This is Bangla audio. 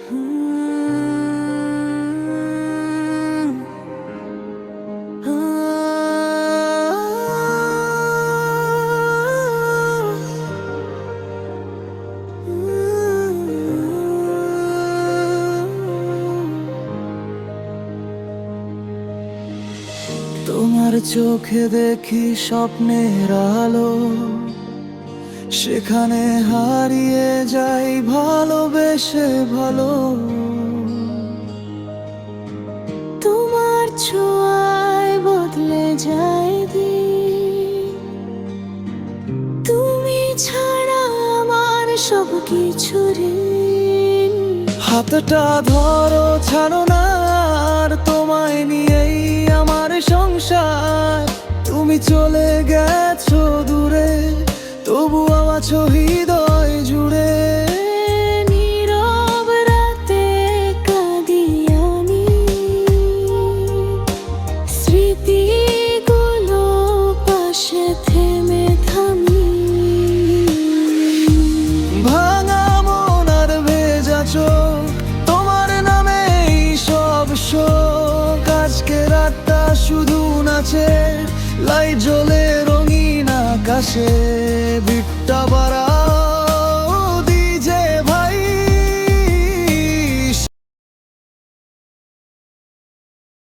তোমার চোখে দেখি স্বপ্নের আলো, সেখানে হারিয়ে যাই ভালোবেসে ভালো। তোমার ছোঁয়ায় বদলে যায় দিন, তুমি ছাড়া আমার সব কিছু ঋণ। হাতটা ধরো, ছাড়ো না আর, তোমায় নিয়েই আমার সংসার। তুমি চলে গেছো দূরে, তবুও আছো হৃদয় জুড়ে। নীরব রাতে কাঁদি আমি, স্মৃতিগুলো পাশে থেমে থামি। ভাঙা মন আর ভেজা চোখ, তোমার নামেই সব শোক। আজকে রাতটা শুধু নাচে, লাইট জ্বলে রঙিন আকাশে। বিটটা